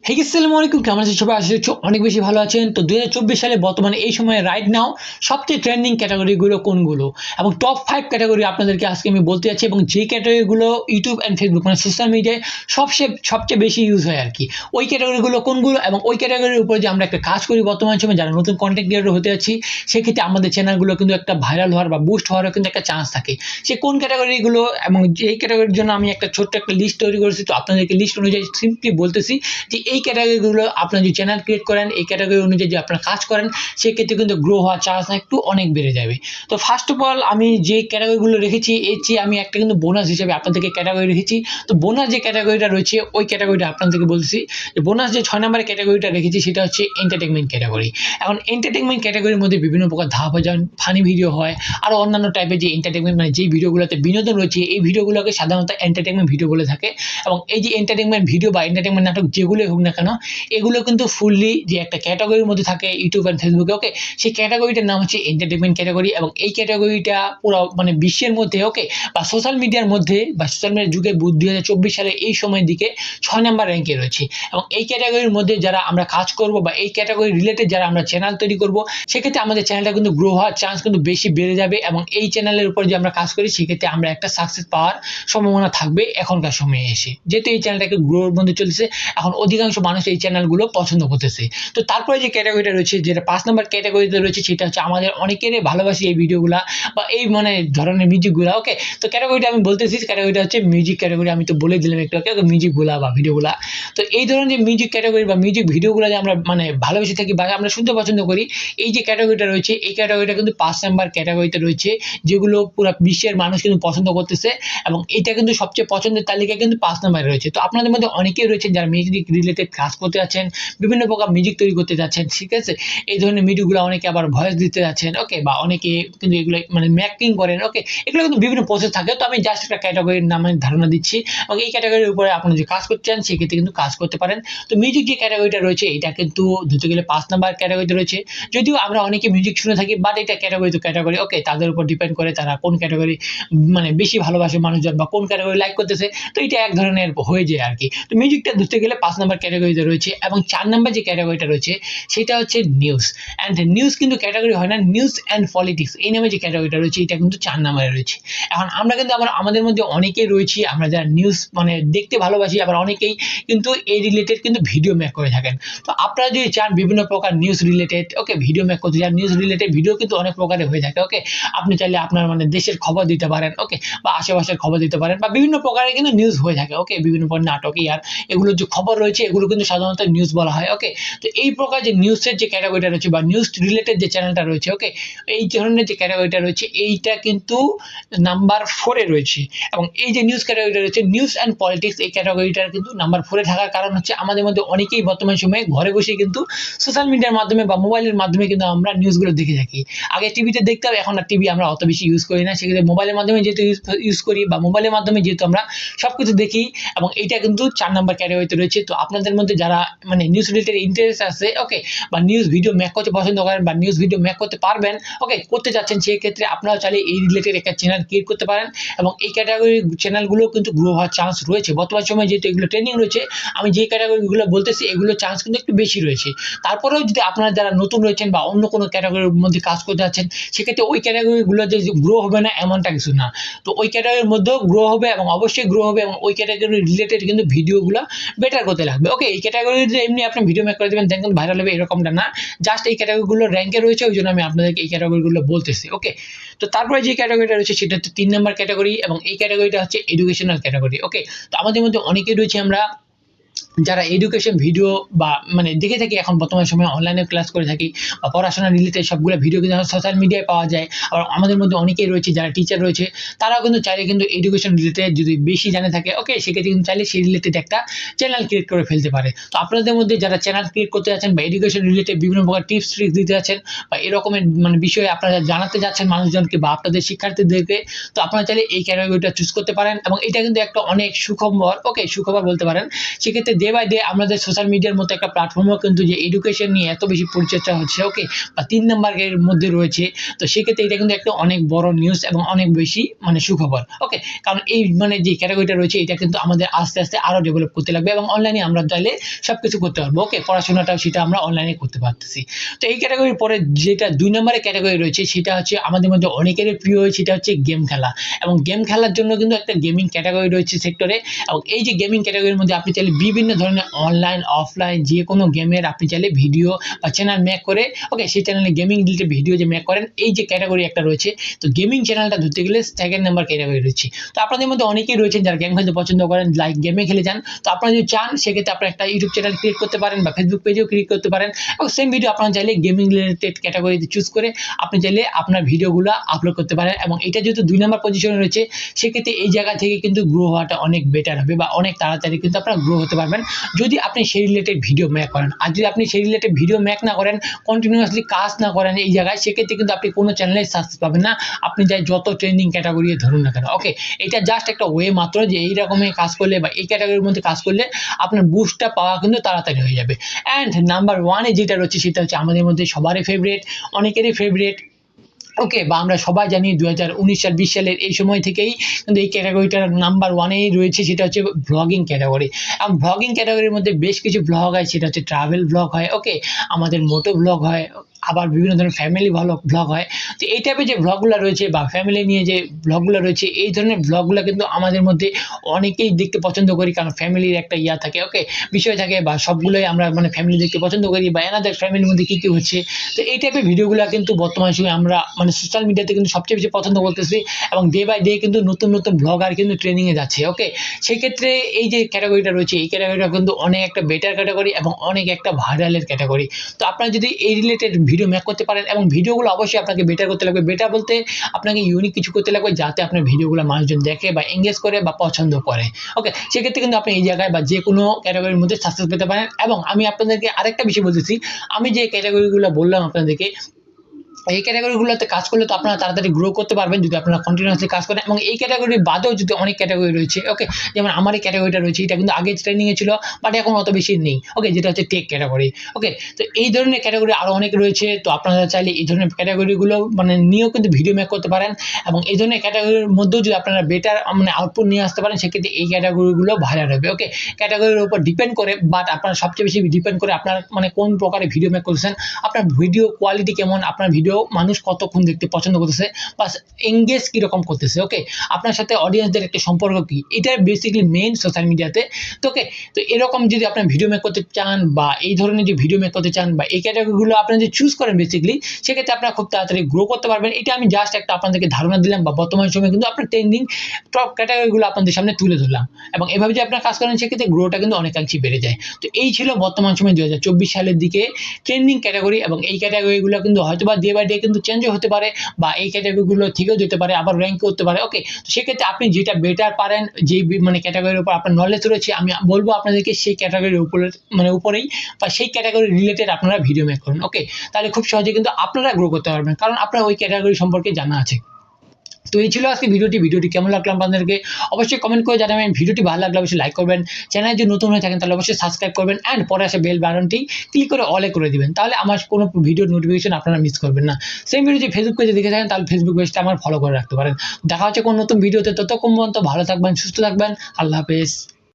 হে আসসালামু আলাইকুম, কেমন আছেন সবাই? আশা করছি অনেক বেশি ভালো আছেন। তো 2024 সালে বর্তমানে এই সময়ে রাইট নাও সবচেয়ে ট্রেন্ডিং ক্যাটাগরিগুলো কোনগুলো এবং টপ 5 ক্যাটাগরি আপনাদেরকে আজকে আমি বলতে যাচ্ছি, এবং যে ক্যাটাগরিগুলো ইউটিউব অ্যান্ড ফেসবুক মানে সোশ্যাল মিডিয়ায় সবচেয়ে বেশি ইউজ হয় আর কি, ওই ক্যাটাগরিগুলো কোনগুলো এবং ওই ক্যাটাগরির উপর যে আমরা একটা কাজ করি বর্তমান সময়ে যারা নতুন কন্টেন্ট ক্রিয়েটর হতে যাচ্ছি, সেক্ষেত্রে আমাদের চ্যানেলগুলো কিন্তু একটা ভাইরাল হওয়ার বা বুস্ট হওয়ারও কিন্তু একটা চান্স থাকে। সে কোন ক্যাটাগরিগুলো এবং এই ক্যাটাগরির জন্য আমি একটা ছোট্ট একটা লিস্ট তৈরি করেছি। তো আপনাদেরকে লিস্ট অনুযায়ী সিম্পলি বলতেছি যে এই ক্যাটাগরিগুলো আপনার যদি চ্যানেল ক্রিয়েট করেন, এই ক্যাটাগরি অনুযায়ী যে আপনার কাজ করেন, সেক্ষেত্রে কিন্তু গ্রো হওয়ার চান্স একটু অনেক বেড়ে যাবে। তো ফার্স্ট অফ অল আমি যে ক্যাটাগরিগুলো রেখেছি, এর চেয়ে আমি একটা কিন্তু বোনাস হিসেবে আপনাদেরকে ক্যাটাগরি রেখেছি। তো বোনাস যে ক্যাটাগরিটা রয়েছে ওই ক্যাটাগরিটা আপনাদেরকে বলছি যে বোনাস যে 6 নম্বরের ক্যাটাগরিটা রেখেছি সেটা হচ্ছে এন্টারটেনমেন্ট ক্যাটাগরি। এখন এন্টারটেনমেন্ট ক্যাটাগরির মধ্যে বিভিন্ন প্রকার ধাপ হয়, যেমন ফানি ভিডিও হয়, আরও অন্যান্য টাইপের যে এন্টারটেনমেন্ট মানে যেই ভিডিওগুলোতে বিনোদন রয়েছে, এই ভিডিওগুলোকে সাধারণত এন্টারটেনমেন্ট ভিডিও বলে থাকে। এবং এই যে এন্টারটেনমেন্ট ভিডিও বা এন্টারটেনমেন্ট নাটক যেগুলোই হোক না কেন, এগুলো কিন্তু ফুললি যে একটা ক্যাটাগরির মধ্যে থাকে ইউটিউব অ্যান্ড ফেসবুকে। ওকে, সেই ক্যাটাগরিটার নাম হচ্ছে এন্টারটেনমেন্ট ক্যাটাগরি, এবং এই ক্যাটাগরিটা পুরো মানে বিশ্বের মধ্যে ওকে বা সোশ্যাল মিডিয়ার মধ্যে বা সোশ্যাল মিডিয়ার যুগে 2024 সালে এই সময়ের দিকে 6 নম্বর র্যাঙ্কে রয়েছে। এবং এই ক্যাটাগরির মধ্যে যারা আমরা কাজ করব বা এই ক্যাটাগরি রিলেটেড যারা আমরা চ্যানেল তৈরি করব, সেক্ষেত্রে আমাদের চ্যানেলটা কিন্তু গ্রো হওয়ার চান্স কিন্তু বেশি বেড়ে যাবে। এবং এই চ্যানেলের উপর যে আমরা কাজ করি, সেক্ষেত্রে আমরা একটা সাকসেস পাওয়ার সম্ভাবনা থাকবে এখনকার সময়ে এসে, যেহেতু এই চ্যানেলটাকে গ্রোর মধ্যে চলছে। এখন অধিকাংশ মানুষ এই চ্যানেলগুলো পছন্দ করতেছে। তো তারপরে যে ক্যাটাগরিটা রয়েছে, যেটা 5 নম্বর ক্যাটাগরিতে রয়েছে, সেটা হচ্ছে আমাদের অনেকেরই ভালোবাসি এই ভিডিওগুলা বা এই মানে ধরনের মিউজিকগুলা। ওকে, তো ক্যাটাগরিটা আমি বলতেছি, ক্যাটাগরিটা হচ্ছে মিউজিক ক্যাটাগরি। আমি তো বলে দিলাম একটু আগে মিউজিকগুলা বা ভিডিওগুলা। তো এই ধরনের যে মিউজিক ক্যাটাগরি বা মিউজিক ভিডিওগুলো যে আমরা মানে ভালোবেসে থাকি বা আমরা শুনতে পছন্দ করি, এই যে ক্যাটাগরিটা রয়েছে, এই ক্যাটাগরিটা কিন্তু 5 নম্বর ক্যাটাগরিতে রয়েছে, যেগুলো পুরো বিশ্বের মানুষ কিন্তু পছন্দ করতেছে। এবং এটা কিন্তু সবচেয়ে পছন্দের তালিকায় কিন্তু 5 নম্বরে রয়েছে। তো আপনাদের মধ্যে অনেকেই রয়েছেন যারা মিউজিক রিলেটেড কাজ করতে যাচ্ছেন, বিভিন্ন প্রকার মিউজিক তৈরি করতে যাচ্ছেন, ঠিক আছে? এই ধরনের মিউজিকগুলো অনেকে আবার ভয়েস দিতে যাচ্ছেন, ওকে, বা অনেকে কিন্তু এগুলো মানে ম্যাকিং করেন। ওকে, এগুলো কিন্তু বিভিন্ন প্রসেস থাকে। তো আমি জাস্ট একটা ক্যাটাগরির নামে ধারণা দিচ্ছি, এবং এই ক্যাটাগরির উপরে আপনি যদি কাজ করতে চান, সেক্ষেত্রে কিন্তু কাজ করতে পারেন। তো মিউজিক যে ক্যাটাগরিটা রয়েছে, এটা কিন্তু ধরতে গেলে 5 নাম্বার ক্যাটাগরিতে রয়েছে। যদিও আমরা অনেকে মিউজিক শুনে থাকি, বাট এটা ক্যাটাগরি তো ক্যাটাগরি। ওকে, তাদের উপর ডিপেন্ড করে তারা কোন ক্যাটাগরি মানে বেশি ভালোবাসে মানুষজন বা কোন ক্যাটাগরি লাইক করতেছে। তো এটা এক ধরনের হয়ে যায় আর কি। তো মিউজিকটা ধরতে গেলে 5 নাম্বার ক্যাটাগরিতে রয়েছে। এবং 4 নাম্বার যে ক্যাটাগরিটা রয়েছে, সেটা হচ্ছে নিউজ অ্যান্ড নিউজ কিন্তু ক্যাটাগরি হয় না, নিউজ অ্যান্ড পলিটিক্স এই নামে যে ক্যাটাগরিটা রয়েছে, এটা কিন্তু 4 নাম্বারে রয়েছে। এখন আমরা কিন্তু আবার আমাদের মধ্যে অনেকেই রয়েছি, আমরা যারা নিউজ মানে দেখতে ভালোবাসি, আবার অনেকেই কিন্তু এই রিলেটেড কিন্তু ভিডিও মেক করে থাকেন। তো আপনারা যদি চান বিভিন্ন প্রকার নিউজ রিলেটেড ওকে ভিডিও মেক করতে চান, নিউজ রিলেটেড ভিডিও কিন্তু অনেক প্রকারের হয়ে থাকে। ওকে, আপনি চাইলে আপনার মানে দেশের খবর দিতে পারেন, ওকে, বা আশেপাশের খবর দিতে পারেন, বা বিভিন্ন প্রকারের কিন্তু নিউজ হয়ে থাকে। ওকে, বিভিন্ন প্রকার নাটক আর এগুলো যে খবর রয়েছে, এগুলো কিন্তু সাধারণত নিউজ বলা হয়। ওকে, তো এই প্রকার যে নিউজের যে ক্যাটাগরিটা রয়েছে বা নিউজ রিলেটেড যে চ্যানেলটা রয়েছে, ওকে, এই ধরনের যে ক্যাটাগরিটা রয়েছে, এইটা কিন্তু নাম্বার 4-এ রয়েছে। এবং এই যে নিউজ ক্যাটাগরিটা রয়েছে, নিউজ অ্যান্ড পলিটিক্স, এই ক্যাটাগরিটার কিন্তু নাম্বার 4-এ থাকার কারণ হচ্ছে আমাদের মধ্যে অনেকেই বর্তমান সময়ে ঘরে বসে কিন্তু সোশ্যাল মিডিয়ার মাধ্যমে বা মোবাইলের মাধ্যমে কিন্তু আমরা নিউজগুলো দেখে থাকি। আগে টিভিতে দেখতাম, এখন আর টিভি আমরা অত বেশি ইউজ করি না, সেক্ষেত্রে মোবাইলের মাধ্যমে যেহেতু ইউজ করি বা মোবাইলের মাধ্যমে যেহেতু আমরা সবকিছু দেখি, এবং এইটা কিন্তু 4 নাম্বার ক্যাটাগরিতে রয়েছে। তো আপনাদের মধ্যে যারা মানে নিউজ রিলেটেড ইন্টারেস্ট আছে, ওকে, বা নিউজ ভিডিও মেক করতে পছন্দ করেন বা নিউজ ভিডিও মেক করতে পারবেন, ওকে, করতে চাচ্ছেন, সেই ক্ষেত্রে আপনারাও চাইলে এই রিলেটেড একটা চ্যানেল ক্রিয়েট করতে পারেন। এবং এই ক্যাটাগরির চ্যানেলগুলো কিন্তু গ্রো হওয়ার চান্স রয়েছে বর্তমান সময়ে, যেহেতু এগুলো ট্রেন্ডিং রয়েছে। আমি যে ক্যাটাগরিগুলো বলতেছি, এগুলোর চান্স কিন্তু একটু বেশি রয়েছে। তারপরেও যদি আপনারা যারা নতুন রয়েছেন বা অন্য কোনো ক্যাটাগরির মধ্যে কাজ করতে যাচ্ছেন, সেক্ষেত্রে ওই ক্যাটাগরিগুলো যে গ্রো হবে না এমনটা কিছু না। তো ওই ক্যাটাগরির মধ্যেও গ্রো হবে এবং অবশ্যই গ্রো হবে, এবং ওই ক্যাটাগরি রিলেটেড কিন্তু ভিডিওগুলো বেটার করতে লাগবে। ওকে, এই ক্যাটাগরিতে এমনি আপনি ভিডিও মেক করে দেবেন দেন কিন্তু ভাইরাল হবে এরকমটা না, জাস্ট এই ক্যাটাগরিগুলো র্যাঙ্কে রয়েছে, ওই জন্য আমি আপনাদেরকে এই ক্যাটাগরিগুলো বলতেছি। ওকে, তো তারপরে যে ক্যাটাগরিটা রয়েছে, সেটা হচ্ছে 3 নাম্বার ক্যাটাগরি, এবং এই ক্যাটাগরিটা হচ্ছে এডুকেশনাল ক্যাটাগরি। ওকে, তো আমাদের মধ্যে অনেকেই রয়েছে আমরা যারা এডুকেশন ভিডিও বা মানে দেখে থাকি, এখন বর্তমান সময়ে অনলাইনে ক্লাস করে থাকি বা পড়াশোনা রিলেটেড সবগুলো ভিডিও কিন্তু সোশ্যাল মিডিয়ায় পাওয়া যায়। আর আমাদের মধ্যে অনেকেই রয়েছে যারা টিচার রয়েছে, তারাও কিন্তু চাইলে কিন্তু এডুকেশন রিলেটেড যদি বেশি জানে থাকে, ওকে, সেক্ষেত্রে কিন্তু চাইলে সেই রিলেটেড একটা চ্যানেল ক্রিয়েট করে ফেলতে পারে। তো আপনাদের মধ্যে যারা চ্যানেল ক্রিয়েট করতে যাচ্ছেন বা এডুকেশন রিলেটেড বিভিন্ন প্রকার টিপস ট্রিক্স দিতে যাচ্ছেন বা এরকমের মানে বিষয়ে আপনারা জানাতে যাচ্ছেন মানুষজনকে বা আপনাদের শিক্ষার্থীদেরকে, তো আপনারা চাইলে এই ক্যাটাগরিটা চুজ করতে পারেন। এবং এটা কিন্তু একটা অনেক সুখবর, ওকে, সুখবর বলতে পারেন। সেক্ষেত্রে ডে বাই ডে আমাদের সোশ্যাল মিডিয়ার মতো একটা প্ল্যাটফর্মও কিন্তু যে এডুকেশন নিয়ে এত বেশি পরিচর্চা হচ্ছে, ওকে, বা 3 নাম্বারের মধ্যে রয়েছে। তো সেক্ষেত্রে এটা কিন্তু একটা অনেক বড় নিউজ এবং অনেক বেশি সুখবর, ওকে। কারণ এই যে ক্যাটাগরিটা রয়েছে এটা কিন্তু আমাদের আস্তে আস্তে আরো ডেভেলপ করতে লাগবে এবং অনলাইনে আমরা চাইলে সবকিছু করতে পারবো, ওকে। পড়াশোনাটাও সেটা আমরা অনলাইনে করতে পারতেছি। তো এই ক্যাটাগরির পরে যেটা 2 নম্বরের ক্যাটাগরি রয়েছে সেটা হচ্ছে আমাদের মধ্যে অনেকেরই প্রিয়, সেটা হচ্ছে গেম খেলা। এবং গেম খেলার জন্য কিন্তু একটা গেমিং ক্যাটাগরি রয়েছে সেক্টরে। এবং এই যে গেমিং ক্যাটাগরির মধ্যে আপনি চাইলে বিভিন্ন ধরনের অনলাইন অফলাইন যে কোনো গেমের আপনি চাইলে ভিডিও বা চ্যানেল মেক করে, ওকে, সেই চ্যানেলে গেমিং রিলেটেড ভিডিও যে মেক করেন, এই যে ক্যাটাগরি একটা রয়েছে। তো গেমিং চ্যানেলটা ধরতে গেলে 2nd নাম্বার ক্যাটাগরি রয়েছে। তো আপনাদের মধ্যে অনেকেই রয়েছেন যারা গেম খেলতে পছন্দ করেন, লাইক গেমে খেলে যান। তো আপনারা যদি চান সেক্ষেত্রে আপনারা একটা ইউটিউব চ্যানেল ক্রিয়েট করতে পারেন বা ফেসবুক পেজও ক্রিয়েট করতে পারেন এবং সেম ভিডিও আপনারা চাইলে গেমিং রিলেটেড ক্যাটাগরিতে চুজ করে আপনি চাইলে আপনার ভিডিওগুলো আপলোড করতে পারেন। এবং এটা যেহেতু 2 নম্বর পজিশনে রয়েছে সেক্ষেত্রে এই জায়গা থেকে কিন্তু গ্রো হওয়াটা অনেক বেটার হবে বা অনেক তাড়াতাড়ি কিন্তু আপনারা গ্রো হতে পারবেন যদি আপনি সেই রিলেটেড ভিডিও মেক করেন। আর যদি আপনি সেই রিলেটেড ভিডিও মেক না করেন, কন্টিনিউয়াসলি কাজ না করেন এই জায়গায়, সেক্ষেত্রে কিন্তু আপনি কোনো চ্যানেলে সাকসেস পাবেন না, আপনি যাই যত ট্রেন্ডিং ক্যাটাগরি ধরুন না কেন, ওকে। এটা জাস্ট একটা ওয়ে মাত্র যে এই রকমের কাজ করলে বা এই ক্যাটাগরির মধ্যে কাজ করলে আপনার বুস্টটা পাওয়া কিন্তু তাড়াতাড়ি হয়ে যাবে। অ্যান্ড নাম্বার 1-এ যেটা রয়েছে সেটা হচ্ছে আমাদের মধ্যে সবারই ফেভারিট, অনেকেরই ফেভারিট, ওকে, বা আমরা সবাই জানি 2019 সাল 20 সালের এই সময় থেকেই কিন্তু এই ক্যাটাগরিটার নাম্বার 1-এই রয়েছে, সেটা হচ্ছে ব্লগিং ক্যাটাগরি। এবং ব্লগিং ক্যাটাগরির মধ্যে বেশ কিছু ব্লগ হয়, সেটা হচ্ছে ট্রাভেল ব্লগ হয়, ওকে, আমাদের মোটো ব্লগ হয়, আবার বিভিন্ন ধরনের ফ্যামিলি ব্লগ হয়। তো এই টাইপের যে ব্লগগুলো রয়েছে বা ফ্যামিলি নিয়ে যে ব্লগগুলো রয়েছে, এই ধরনের ব্লগগুলো কিন্তু আমাদের মধ্যে অনেকেই দেখতে পছন্দ করি, কারণ ফ্যামিলির একটা থাকে, ওকে, বিষয় থাকে, বা সবগুলোই আমরা ফ্যামিলি দেখতে পছন্দ করি বা এনাদের ফ্যামিলির মধ্যে কী হচ্ছে। তো এই টাইপের ভিডিওগুলো কিন্তু বর্তমান সময়ে আমরা সোশ্যাল মিডিয়াতে কিন্তু সবচেয়ে বেশি পছন্দ করতেছি এবং ডে বাই ডে কিন্তু নতুন নতুন ব্লগার কিন্তু ট্রেনিংয়ে যাচ্ছে, ওকে। সেক্ষেত্রে এই যে ক্যাটাগরিটা রয়েছে এই ক্যাটাগরিটা কিন্তু অনেক একটা বেটার ক্যাটাগরি এবং অনেক একটা ভাইরালের ক্যাটাগরি। তো আপনারা যদি এই রিলেটেড ভিডিও মেক করতে পারেন এবং ভিডিওগুলো অবশ্যই আপনাকে বেটার করতে লাগবে। বেটার বলতে আপনাকে ইউনিক কিছু করতে লাগবে যাতে আপনার ভিডিওগুলো মানুষজন দেখে বা এঙ্গেজ করে বা পছন্দ করে, ওকে। সেক্ষেত্রে কিন্তু আপনি এই জায়গায় বা যে কোনো ক্যাটাগরির মধ্যে সাকসেস পেতে পারেন। এবং আমি আপনাদেরকে আরেকটা বিষয় বলতেছি, আমি যে ক্যাটাগরিগুলো বললাম আপনাদেরকে, এই ক্যাটাগরিগুলোতে কাজ করলে তো আপনারা তাড়াতাড়ি গ্রো করতে পারবেন যদি আপনারা কন্টিনিউয়াসলি কাজ করেন। এবং এই ক্যাটাগরি বাদেও যদি অনেক ক্যাটাগরি রয়েছে, ওকে, যেমন আমার এই ক্যাটাগরিটা রয়েছে, এটা কিন্তু আগে ট্রেনিংয়ে ছিল বাট এখন অত বেশি নেই, ওকে, যেটা হচ্ছে টেক ক্যাটাগরি, ওকে। তো এই ধরনের ক্যাটাগরি আরও অনেক রয়েছে। তো আপনারা চাইলে এই ধরনের ক্যাটাগরিগুলো নিয়েও কিন্তু ভিডিও মেক করতে পারেন এবং এই ধরনের ক্যাটাগরির মধ্যেও যদি আপনারা বেটার আউটপুট নিয়ে আসতে পারেন সেক্ষেত্রে এই ক্যাটাগরিগুলো ভাইরাল হবে, ওকে। ক্যাটাগরির উপর ডিপেন্ড করে, বাট আপনার সবচেয়ে বেশি ডিপেন্ড করে আপনার কোন প্রকারের ভিডিও মেক করছেন, আপনার ভিডিও কোয়ালিটি কেমন, আপনার ভিডিও মানুষ কতক্ষণ দেখতে পছন্দ করতেছে বা এঙ্গেজ কীরকম করতেছে, ওকে, আপনার সাথে অডিয়েন্সদের একটা সম্পর্ক কী, এটা বেসিক্যালি মেইন সোশ্যাল মিডিয়াতে। তো ওকে, তো এরকম যদি আপনার ভিডিও মেক করতে চান বা এই ধরনের যে ভিডিও মেক করতে চান বা এই ক্যাটাগরিগুলো আপনারা যে চুজ করেন বেসিক্যালি, সেক্ষেত্রে আপনারা খুব তাড়াতাড়ি গ্রো করতে পারবেন। এটা আমি জাস্ট একটা আপনাদেরকে ধারণা দিলাম বা বর্তমান সময়ে কিন্তু আপনার ট্রেন্ডিং টপ ক্যাটাগরিগুলো আপনাদের সামনে তুলে ধরলাম এবং এভাবে যে আপনারা কাজ করেন সেক্ষেত্রে গ্রোটা কিন্তু অনেকাংশই বেড়ে যায়। তো এই ছিল বর্তমান সময় 2024 সালের দিকে ট্রেন্ডিং ক্যাটাগরি এবং এই ক্যাটাগরিগুলো কিন্তু হয়তো বা ডে বাই ডে কিন্তু চেঞ্জও হতে পারে বা এই ক্যাটাগরিগুলো থেকেও যেতে পারে, আবার র্যাঙ্ক করতে পারে, ওকে। তো সেক্ষেত্রে আপনি যেটা বেটার পারেন, যে ক্যাটাগরির উপর আপনার নলেজ রয়েছে, আমি বলবো আপনাদেরকে সেই ক্যাটাগরির উপরে উপরেই বা সেই ক্যাটাগরি রিলেটেড আপনারা ভিডিও মেক করুন, ওকে। তাহলে খুব সহজে কিন্তু আপনারা গ্রো করতে পারবেন কারণ আপনার ওই ক্যাটাগরি সম্পর্কে জানা আছে। তো এই ছিল আজকে ভিডিওটি কেমন লাগলো আপনাদেরকে অবশ্যই কমেন্ট করে জানাবেন। ভিডিওটি ভালো লাগলে অবশ্যই লাইক করবেন, চ্যানেলে যদি নতুন হয়ে থাকেন তাহলে অবশ্যই সাবস্ক্রাইব করবেন অ্যান্ড পরে আসে বেল বাটনটি ক্লিক করে অলে করে দিবেন, তাহলে আমার কোনো ভিডিওর নোটিফিকেশন আপনারা মিস করবেন না। সেম ভিডিও যদি ফেসবুক পেজে দেখে থাকেন তাহলে ফেসবুক পেজটা আমার ফলো করে রাখতে পারেন। দেখা হচ্ছে কোনো নতুন ভিডিওতে, ততক্ষণ পর্যন্ত ভালো থাকবেন, সুস্থ থাকবেন, আল্লাহ হাফেজ।